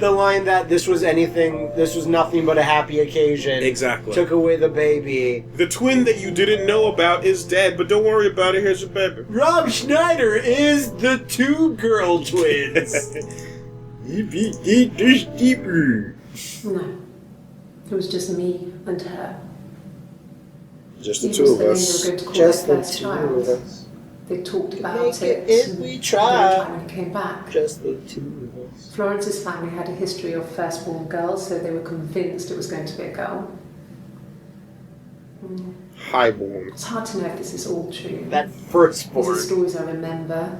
the line that this was nothing but a happy occasion. Exactly. Took away the baby. The twin that you didn't know about is dead, but don't worry about it, here's your baby. Rob Schneider is the two girl twins. No. It was just me and her. Just the It two was of the name us. they were going to call Just their the first two child. of us. They talked about Make it. it if we try. When he came back. Just the two of us. Florence's family had a history of firstborn girls, so they were convinced it was going to be a girl. Highborn. It's hard to know if this is all true. That These are firstborn. stories I remember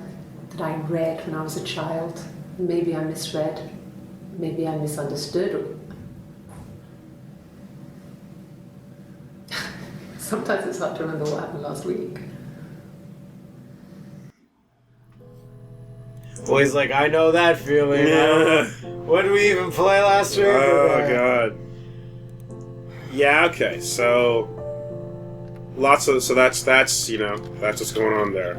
that I read when I was a child. Maybe I misread. Maybe I misunderstood. Sometimes it's hard to remember what happened last week. Well, he's like, I know that feeling. What did we even play last week? Oh, God. Yeah, okay, so... So that's, you know, that's what's going on there.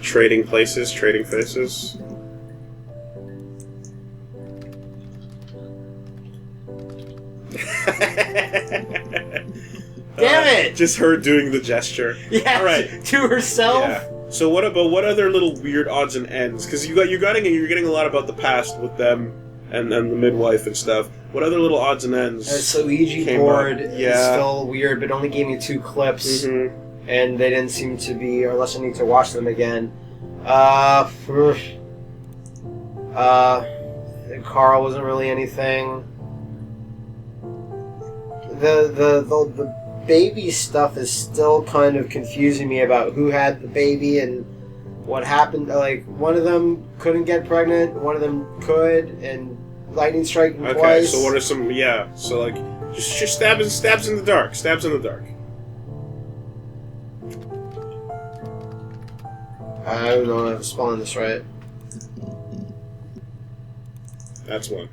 Trading places, trading faces. Damn it! Just her doing the gesture. Yeah, All right. to herself. Yeah. So what other little weird odds and ends? Because you're getting a lot about the past with them and the midwife and stuff. What other little odds and ends? So Ouija came board up? is Yeah. still weird, but only gave me 2 clips, Mm-hmm. and they didn't seem to be, or unless I need to watch them again. Carl wasn't really anything. The baby stuff is still kind of confusing me about who had the baby and what happened. Like, one of them couldn't get pregnant, one of them could, and lightning strike Okay, twice. so what are some... Yeah, so like... Just stabs in the dark. Stabs in the dark. I don't know if I'm spelling this right. That's one.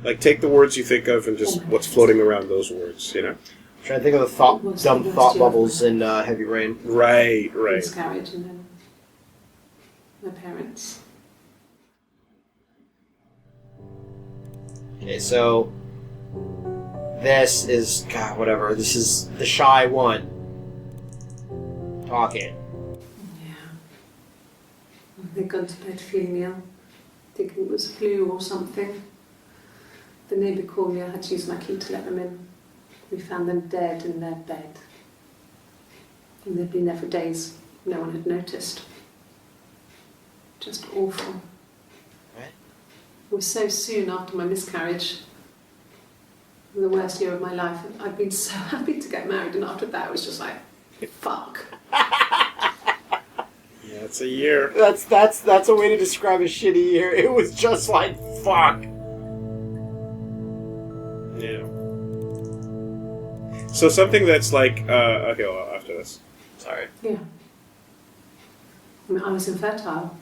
Like, take the words you think of and just what's floating around those words, you know? I'm trying to think of the dumb thought bubbles in Heavy Rain. Right. Miscarriage and then my parents. Okay, so this is whatever. This is the shy one talking. Yeah. They'd gone to bed feeling ill, thinking it was flu or something. The neighbour called me, I had to use my key to let them in. We found them dead in their bed. And they'd been there for days. No one had noticed. Just awful. Right. It was so soon after my miscarriage. The worst year of my life. I'd been so happy to get married, and after that it was just like, fuck. Yeah, it's a year. That's a way to describe a shitty year. It was just like fuck. Yeah. So something that's like, okay, well, after this. Sorry. Yeah. I mean, I was infertile.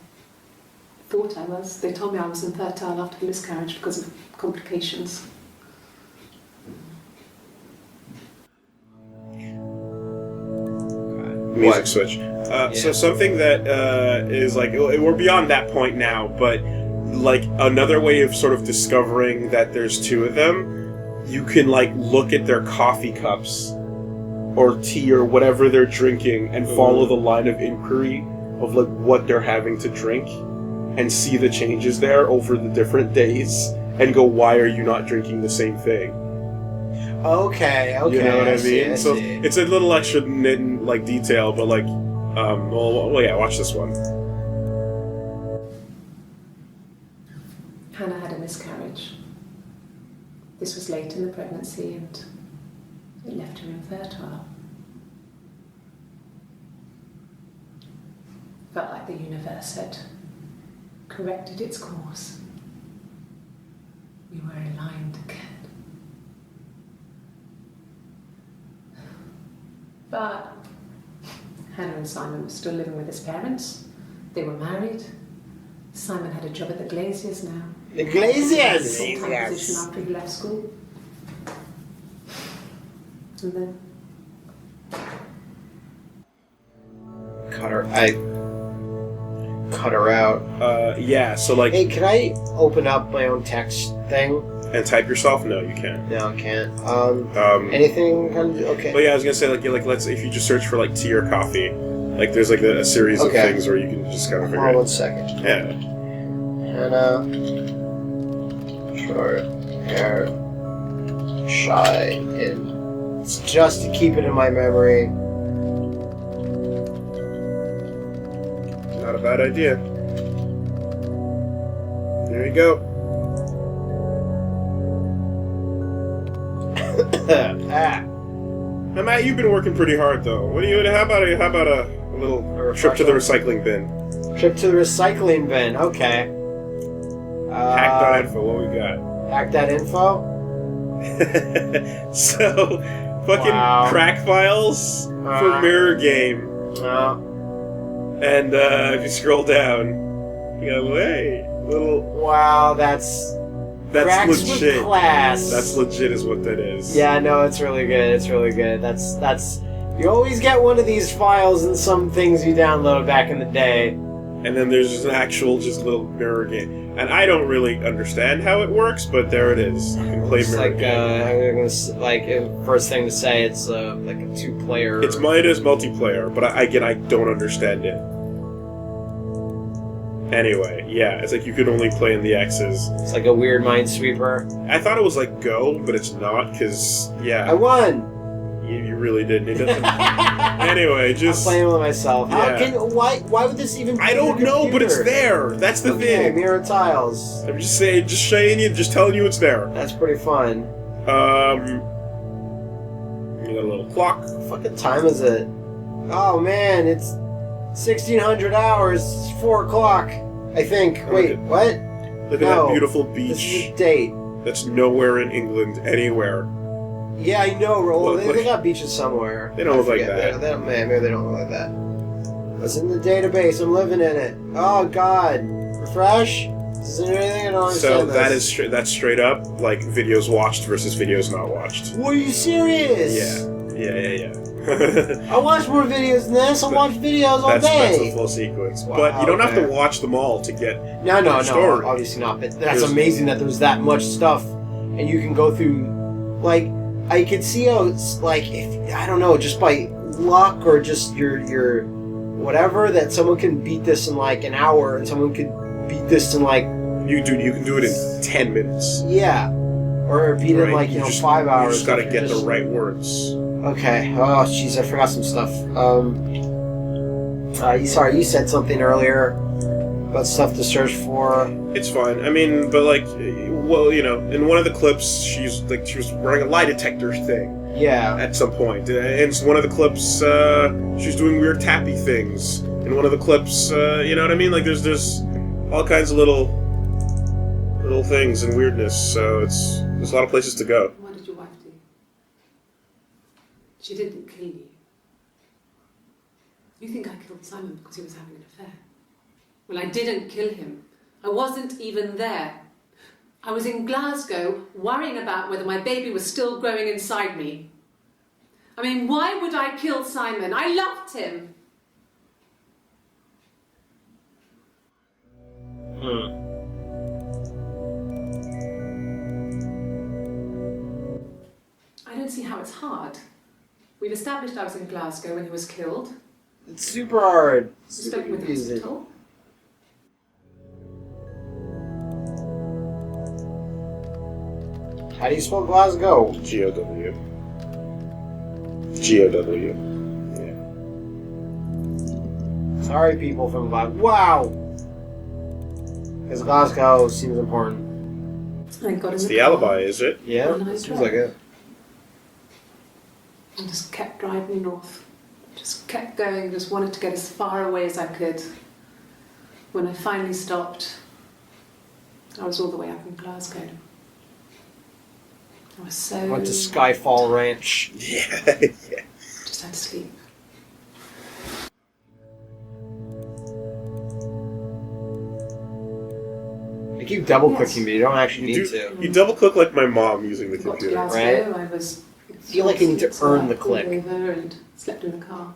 Thought I was. They told me I was infertile after the miscarriage because of complications. Music switch. So something that is like, we're beyond that point now, but like another way of sort of discovering that there's 2 of them, you can like look at their coffee cups or tea or whatever they're drinking and follow the line of inquiry of like what they're having to drink and see the changes there over the different days and go, why are you not drinking the same thing? Okay. You know what I mean? I So see. it's a little extra like detail, but like, well, yeah, watch this one. Hannah had a miscarriage. This was late in the pregnancy and it left her infertile. Felt like the universe had corrected its course. We were aligned again. But Hannah and Simon were still living with his parents. They were married. Simon had a job at the Glaziers now. The Glaziers! Full-time position after he left school. And then cut her out. Yeah, so like... Hey, can I open up my own text thing? And type yourself? No, you can't. No, I can't. Anything kind of... Okay. But yeah, I was gonna say, like, let's... If you just search for, like, tea or coffee, like, there's, like, a series of things where you can just kind of figure Hold on it. 1 second. Yeah. Hannah... Short hair... Shy in... It's just to keep it in my memory. Not a bad idea. There you go. Now, Matt, you've been working pretty hard, though. What do you? How about a little trip to the recycling bin? Trip to the recycling bin. Okay. Hack.info. What we got? Hack.info. So, fucking crack files for mirror game. And if you scroll down, you go, hey, little. Wow, that's Cracks legit. With class. That's legit, is what that is. Yeah, no, it's really good. It's really good. That's. You always get one of these files and some things you download back in the day. And then there's just an actual, just little mirror game. And I don't really understand how it works, but there it is. You can play mirror game. First thing to say, it's like a 2-player. It is multiplayer, but I don't understand it. Anyway, yeah, it's like you could only play in the X's. It's like a weird Minesweeper. I thought it was like Go, but it's not, because, yeah. I won! You really didn't. It doesn't. Anyway, just... I'm playing with myself. Yeah. Why would this even be I don't know, but it's there. That's the thing. Mirror tiles. I'm just saying, just telling you it's there. That's pretty fun. You got a little clock. What fucking time is it? Oh man, it's 1600 hours. It's 4 o'clock. I think. Wait, what? Look at that beautiful beach. This is the date. That's nowhere in England, anywhere. Yeah, I know, Roll. They got beaches somewhere. They don't look like that. Maybe they don't look like that. It's in the database. I'm living in it. Oh, God. Refresh? Is there anything I don't understand? So that's straight up, like, videos watched versus videos not watched. Were you serious? Yeah. I watch more videos than this. I watch videos all day. That's the full sequence. Wow, but you don't have to watch them all to get No, obviously not. But that's amazing that there's that much stuff. And you can go through, like... I could see how it's like, if I don't know, just by luck or just your whatever, that someone can beat this in like an hour, and someone could beat this in like you can do it in 10 minutes. Yeah, or beat it in like 5 hours. You just gotta get the right words. Okay. Oh, jeez, I forgot some stuff. Sorry, you said something earlier about stuff to search for. It's fine. I mean, but like, well, you know, in one of the clips, she was wearing a lie detector thing. Yeah. At some point, and one of the clips, she's doing weird tappy things. In one of the clips, you know what I mean? Like, there's all kinds of little things and weirdness. So there's a lot of places to go. What did your wife do? She didn't kill you. You think I killed Simon because he was having an affair? Well, I didn't kill him. I wasn't even there. I was in Glasgow worrying about whether my baby was still growing inside me. I mean, why would I kill Simon? I loved him. I don't see how it's hard. We've established I was in Glasgow when he was killed. It's super hard. Spoke with the hospital. How do you spell Glasgow? G-O-W. G-O-W. Yeah. Sorry, people from Glasgow. Wow! Because Glasgow seems important. It's the alibi, is it? Yeah, seems like it. I just kept driving north. Just kept going, just wanted to get as far away as I could. When I finally stopped, I was all the way up in Glasgow. I was so... Went to Skyfall Ranch. Yeah. Just had to sleep. I keep double clicking, but you don't actually need to. You double click like my mom using the Got computer. to Glasgow, right? I was... I feel like I need to earn the click. Over and slept in the car.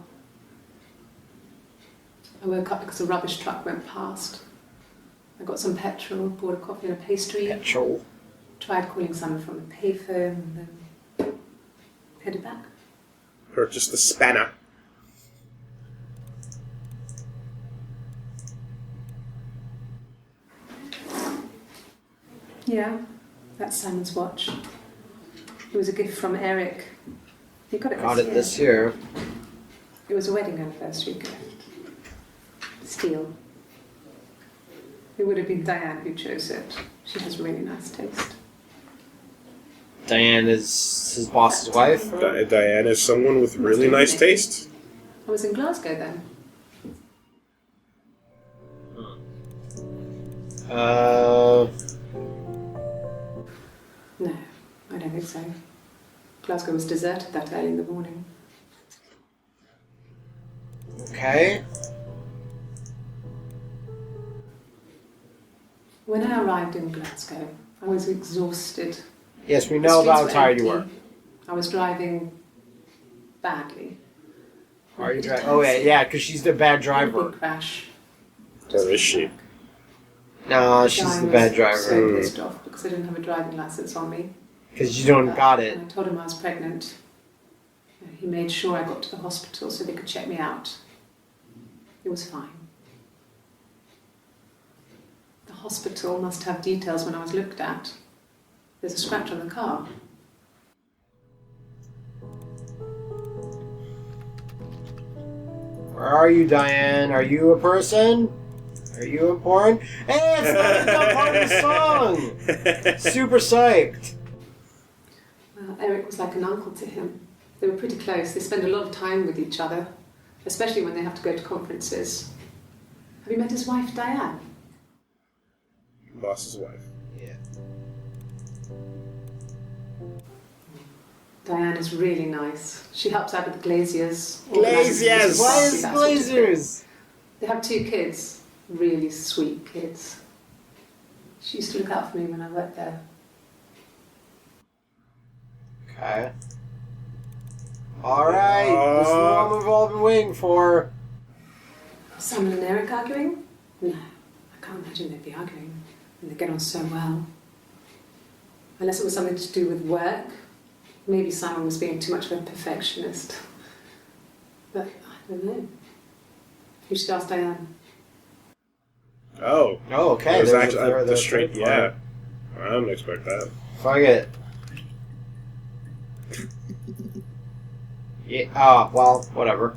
I woke up because a rubbish truck went past. I got some petrol, bought a coffee and a pastry. Petrol. Tried calling someone from a payphone and then headed back. Purchased the spanner. Yeah, that's Simon's watch. It was a gift from Eric. He got it This year. It was a wedding anniversary gift. Steel. It would have been Diane who chose it. She has really nice taste. Diane is his boss's wife? Diane is someone with really nice taste. I was in Glasgow then. No, I don't think so. Glasgow was deserted that early in the morning. Okay. When I arrived in Glasgow, I was exhausted. Yes, we know about how tired you were. Empty. I was driving badly. Are you driving? Oh, yeah, because she's the bad driver. Big crash. Or is she? No, she's the bad driver. So pissed off because I didn't have a driving license on me. Because you don't got it. And I told him I was pregnant. He made sure I got to the hospital so they could check me out. It was fine. The hospital must have details when I was looked at. There's a scratch on the car. Where are you, Diane? Are you a person? Are you important? Hey, it's not even part of the song! Super psyched. Well, Eric was like an uncle to him. They were pretty close. They spend a lot of time with each other, especially when they have to go to conferences. Have you met his wife, Diane? Boss's wife. Yeah. Diane is really nice. She helps out with the Glaziers. Glaziers! Why is Glazers? They have 2 kids. Really sweet kids. She used to look out for me when I worked there. Okay. Alright, this is the one we've all been waiting for. Simon and Eric arguing? No, I can't imagine they'd be arguing. And they get on so well. Unless it was something to do with work. Maybe Simon was being too much of a perfectionist. But I don't know. You should ask Diane. Oh. Oh, okay. It was There's actually the straight. third Yeah. part. I didn't expect that. Fuck it. Yeah. Well, whatever.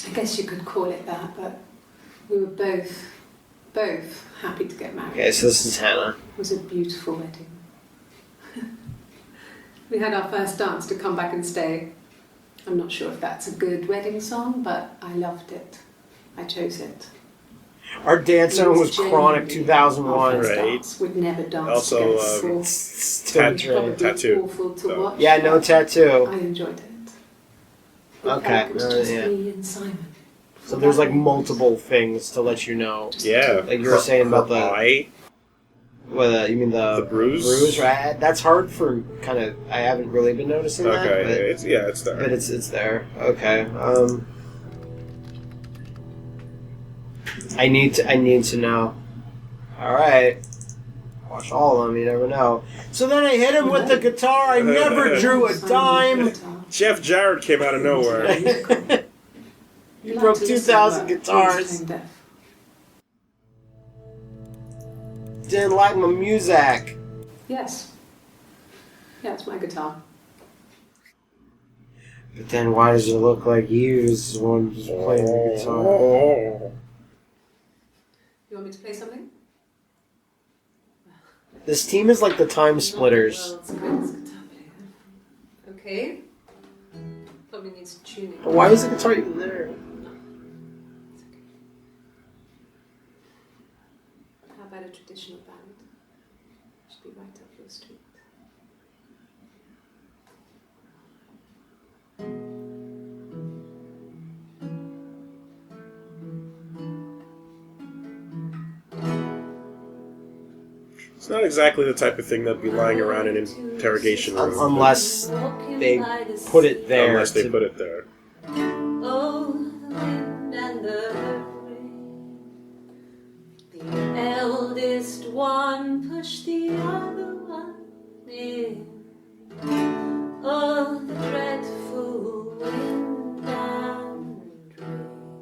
I guess you could call it that, but we were both happy to get married. Okay, so this is Hannah. It was a beautiful wedding. We had our first dance to Come Back and Stay. I'm not sure if that's a good wedding song, but I loved it. I chose it. Our dance song was Chronic 2001. Right. We'd never danced Also, together before. tattoo. Awful to So. watch. Yeah, no tattoo. I enjoyed it. Okay, It was just yeah. me and Simon. So there's like multiple things to let you know. Yeah. Like you were saying about the... eye. You mean the bruise? Bruise, right? That's hard for kind of... I haven't really been noticing that. Okay, it's there. But it's there. Okay. I need to know. Alright. Watch all of them, you never know. So then I hit him with the guitar. I never drew a dime. Jeff Jarrett came out of nowhere. You broke 2,000 guitars. Didn't like my music. Yes. Yeah, it's my guitar. But then why does it look like you was the one just playing the guitar? You want me to play something? This team is like the Time Splitters. World's greatest guitar player. Okay. Probably needs tuning. But why is the guitar even there? How about a traditional ballad? Should be right up your street. It's not exactly the type of thing that'd be lying around in an interrogation room. Unless they put it there. Unless they put it there. Oh, eldest one pushed the other one in. Oh, the dreadful wind and rain.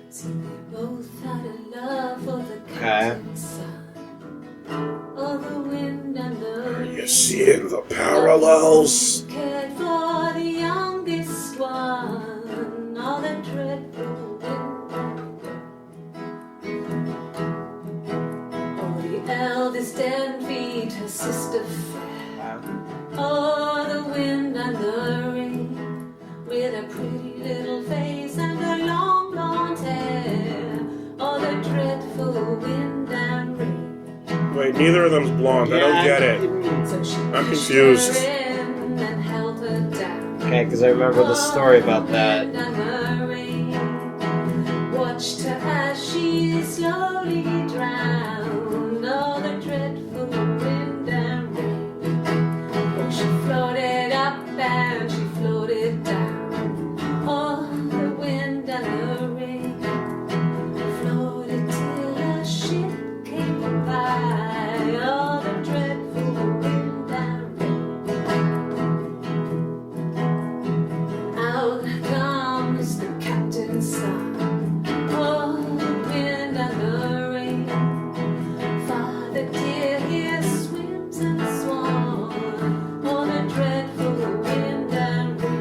See, they both had a love for the captain's son. Oh, the wind and the rain. You're seeing the parallels. Cared for the youngest one. Oh, the dreadful wind and rain. Oh, the eldest envied her sister fair. Oh, the wind and the rain, with a pretty little face and her long blonde hair. Oh, the dreadful wind and rain. Wait, neither of them's blonde. I don't get it. So she I'm pushed confused. her in and held her down. Okay, because I remember the story about that. Oh, the wind and the rain watched her as she slowly drowned. Oh, the dreadful wind and rain. Oh, she floated up and she floated down. Oh, the wind and the rain floated till a ship came by. Oh, the dreadful wind and rain. Out comes the captain's son. Oh, the wind and the rain. Father dear, here swims and swans. Oh, the dreadful wind and rain.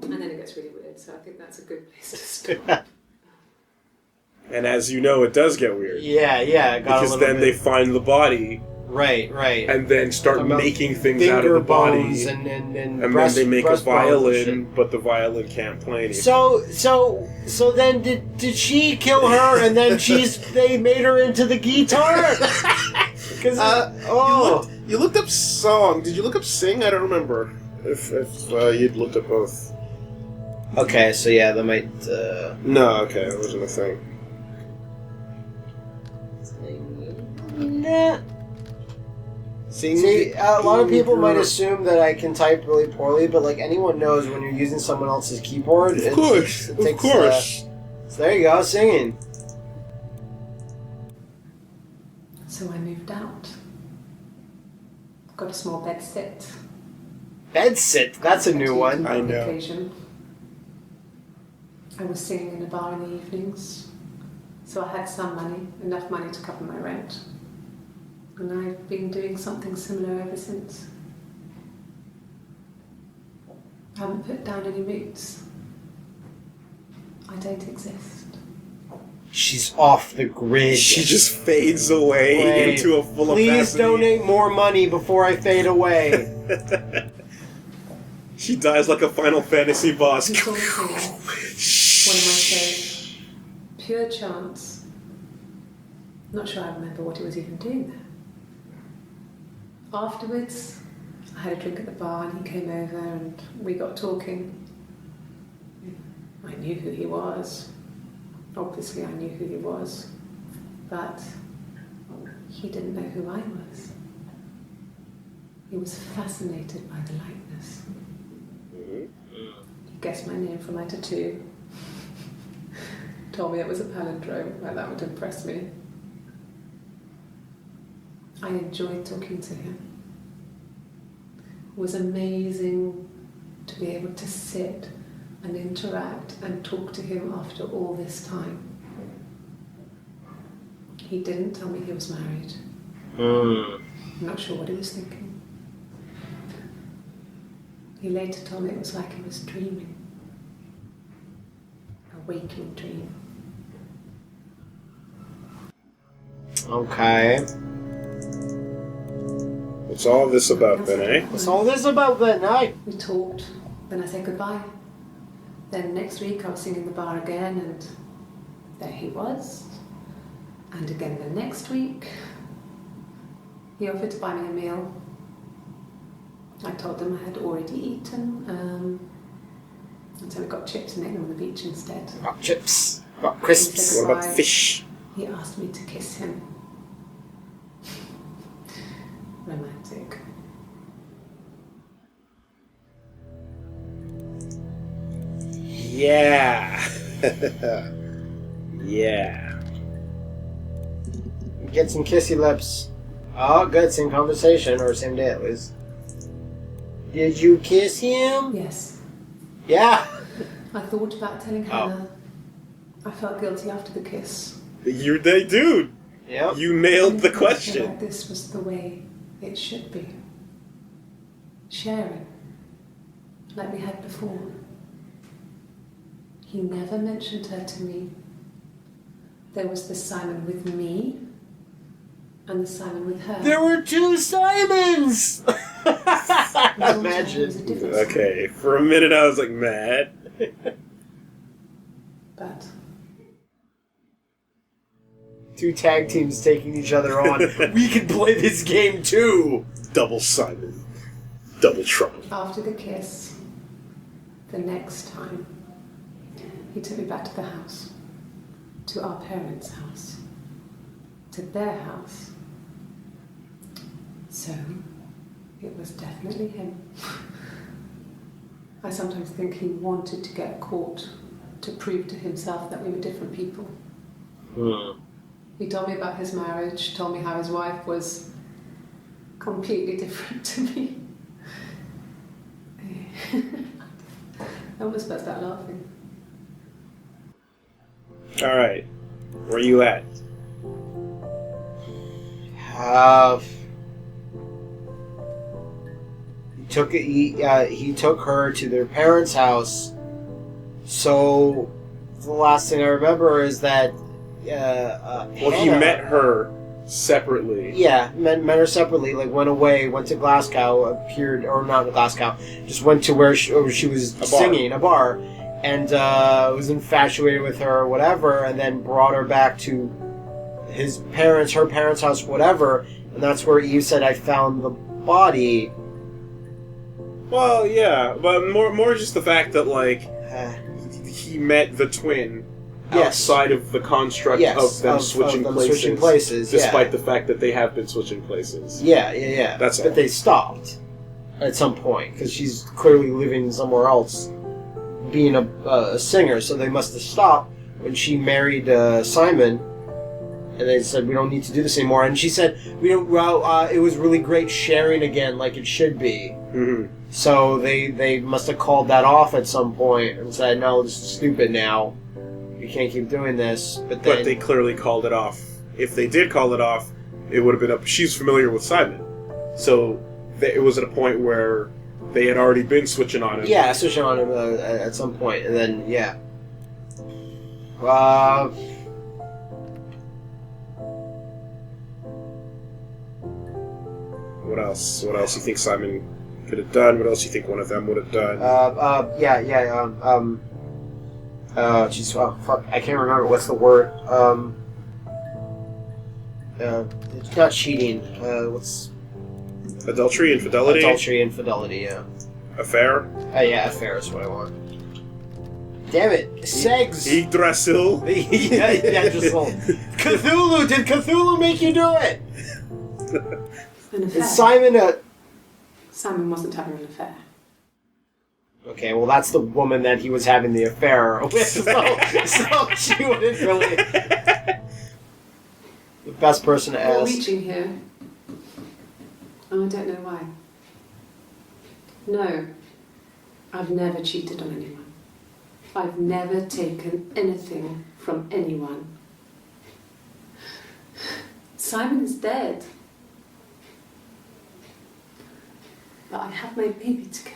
And then it gets really weird, so I think that's a good place to stop. And as you know, it does get weird. Yeah, it got a Because little then bit. they find the body Right. and then start Talking about making things out of the bones body. and And breast, then they make a breast bones and violin, shit. but the violin can't play anything. So then did she kill her and then they made her into the guitar? Because You looked up song. Did you look up sing? I don't remember. If you'd looked up both. okay, so yeah, that might. No, okay, that wasn't a thing. Nah. See, a lot of people might assume that I can type really poorly, but like anyone knows when you're using someone else's keyboard, Of course. So there you go, singing. So I moved out. Got a small bed sit. Bed sit, that's a new one. I know. Occasion. I was singing in a bar in the evenings, so I had some money, enough money to cover my rent. And I've been doing something similar ever since. I haven't put down any roots. I don't exist. She's off the grid. She just fades away into a full Please opacity. donate more money before I fade away. She dies like a Final Fantasy boss. It's all clear. One of my shows. Pure chance. Not sure I remember what he was even doing there. Afterwards, I had a drink at the bar and he came over and we got talking. I knew who he was. Obviously I knew who he was. But he didn't know who I was. He was fascinated by the likeness. He guessed my name from my tattoo. Told me it was a palindrome, like that would impress me. I enjoyed talking to him. It was amazing to be able to sit and interact and talk to him after all this time. He didn't tell me he was married. I'm not sure what he was thinking. He later told me it was like he was dreaming. A waking dream. Okay. What's all this about then, eh? What's all this about then, eh? We talked, then I said goodbye. Then next week I was singing in the bar again and there he was. And again the next week, he offered to buy me a meal. I told him I had already eaten, and so we got chips and ate them on the beach instead. Got chips. Got crisps. What about fish? He asked me to kiss him. Romantic. Yeah. Yeah. Get some kissy lips. Oh, good. Same conversation, or same day at least. Did you kiss him? Yes. Yeah. I thought about telling Hannah. I felt guilty after the kiss. Dude. Yep. You nailed the I feel question. like this was the way it should be. Sharing. Like we had before. He never mentioned her to me. There was the Simon with me and the Simon with her. There were two Simons! Imagine. Okay, for a minute I was like, mad. But Two tag teams taking each other on. We can play this game too! Double Simon. Double trouble. after the kiss, the next time, he took me back to the house. To our parents' house. To their house. So, it was definitely him. I sometimes think he wanted to get caught to prove to himself that we were different people. He told me about his marriage, told me how his wife was completely different to me. I almost burst out laughing. Alright. Where you at? He took her to their parents' house. So the last thing I remember is that Well, he Hannah, met her separately. Yeah, met her separately. Like went away, went to Glasgow, appeared or not Glasgow, just went to where she was singing a bar, and was infatuated with her or whatever, and then brought her back to her parents' house, whatever, and that's where Eve said, "I found the body." Well, yeah, but more just the fact that like he met the twin outside of the construct of them switching places, despite the fact that they have been switching places. Yeah. That's but all. they stopped at some point because she's clearly living somewhere else, being a singer. So they must have stopped when she married Simon, and they said we don't need to do this anymore. And she said we don't. Well, it was really great sharing again, like it should be. Mm-hmm. So they must have called that off at some point and said, no, this is stupid now. You can't keep doing this. But they clearly called it off. If they did call it off, it would have been she's familiar with Simon. So it was at a point where they had already been switching on him. Yeah, switching on him at some point. And then, yeah. What else? What else you think Simon could have done? What else you think one of them would have done? Jeez, fuck, I can't remember what's the word. It's not cheating. What's Adultery, infidelity? Adultery, infidelity, yeah. Affair? Yeah, affair is what I want. Damn it, Segs! Yggdrasil? yeah, just Cthulhu! Did Cthulhu make you do it? An affair. Is Simon Simon wasn't having an affair. Okay, well that's the woman that he was having the affair with, so she wouldn't really... The best person to We're ask. reaching here. And I don't know why. No, I've never cheated on anyone. I've never taken anything from anyone. Simon is dead. But I have my baby to care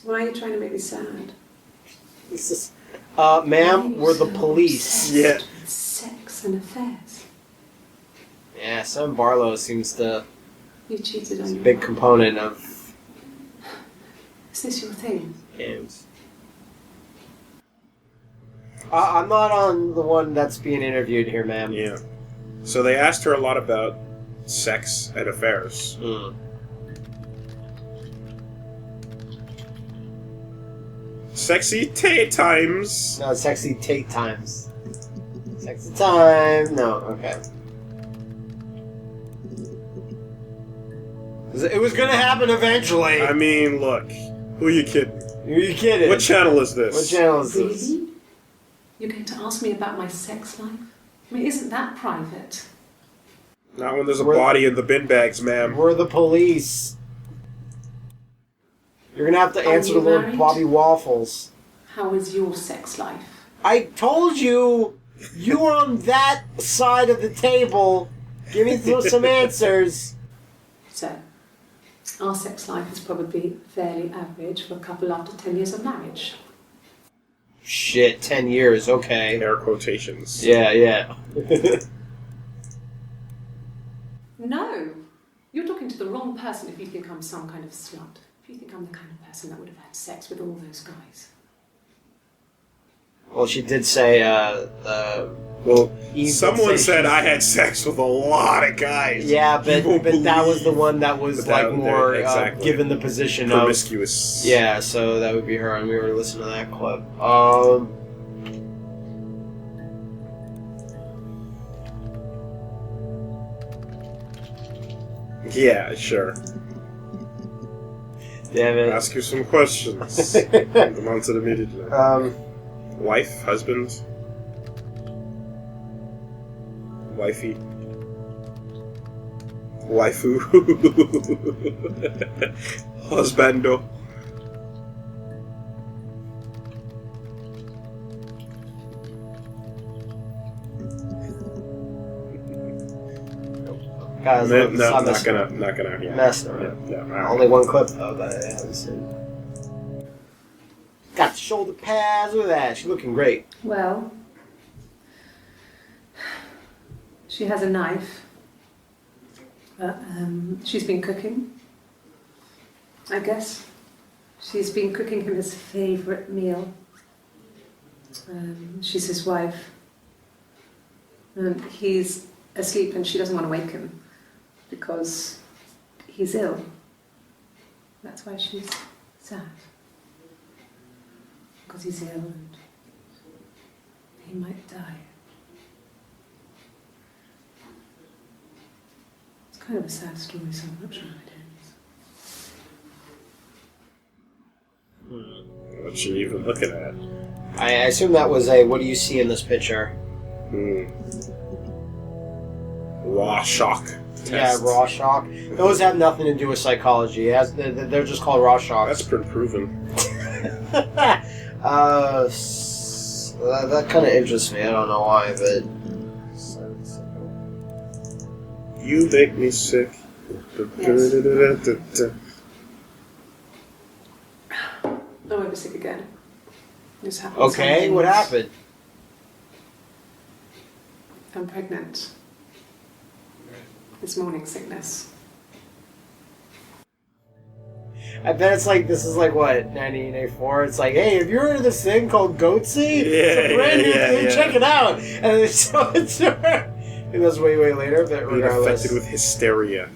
for. Why are you trying to make me sad? This is, ma'am, we're the police. Yeah. With sex and affairs. Yeah, Sam Barlow seems to... You cheated on a your big mom. component of Is this your thing? games. I'm not on the one that's being interviewed here, ma'am. Yeah. So they asked her a lot about sex and affairs. Mm. Sexy times. No, sexy take times. Sexy time. No, okay. It was gonna happen eventually. I mean, look. Who are you kidding? Who are you kidding? What channel is this? What channel is this? Really? You're going to ask me about my sex life? I mean, isn't that private? Not when there's a body in the bin bags, ma'am. We're the police. You're gonna have to answer to Lord Bobby Waffles. How is your sex life? I told you, you were on that side of the table. Give me some answers. So, our sex life is probably fairly average for a couple after 10 years of marriage. Shit, 10 years, okay. Air quotations. Yeah. No! You're talking to the wrong person if you think I'm some kind of slut. If you think I'm the kind of person that would have had sex with all those guys. Well, she did say, Well, someone said I had sex with a lot of guys. Yeah, but that was the one that was more exactly. given the position promiscuous. Yeah, so that would be her, and we were listening to that clip. Yeah, sure. Damn it. Ask you some questions. I'm answered immediately. Wife, husband, wifey, waifu, husbando. Guys, No, not gonna. Yeah. Messed around. Yeah. Only one clip though that I haven't seen. Got the shoulder pads. Look at that. She's looking great. Well, she has a knife. But she's been cooking, I guess. She's been cooking him his favourite meal. She's his wife. He's asleep and she doesn't want to wake him because he's ill. That's why she's sad. Because he's ill and he might die. It's kind of a sad story, so I'm not sure how it ends. What's she even looking at? I assume that was a, what do you see in this picture? Raw shock test. Yeah, raw shock. Those have nothing to do with psychology. They're just called raw shocks. That's been proven. That kind of interests me. I don't know why, but... You make me sick. Yes. I won't be sick again. This happened. Okay, what happened? I'm pregnant. It's morning sickness. I bet it's like, this is like what, 1984? It's like, hey, have you heard of this thing called Goatsy? It's a brand new thing, check it out! And then they show it to her. It was way later, but Being regardless. affected with hysteria.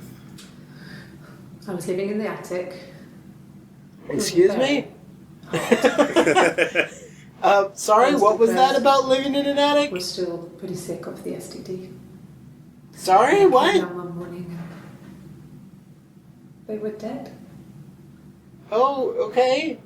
I was living in the attic. Excuse me? Sorry, what was that about living in an attic? We're still pretty sick of the STD. Sorry, I came what? down one morning and they were dead. Oh, okay.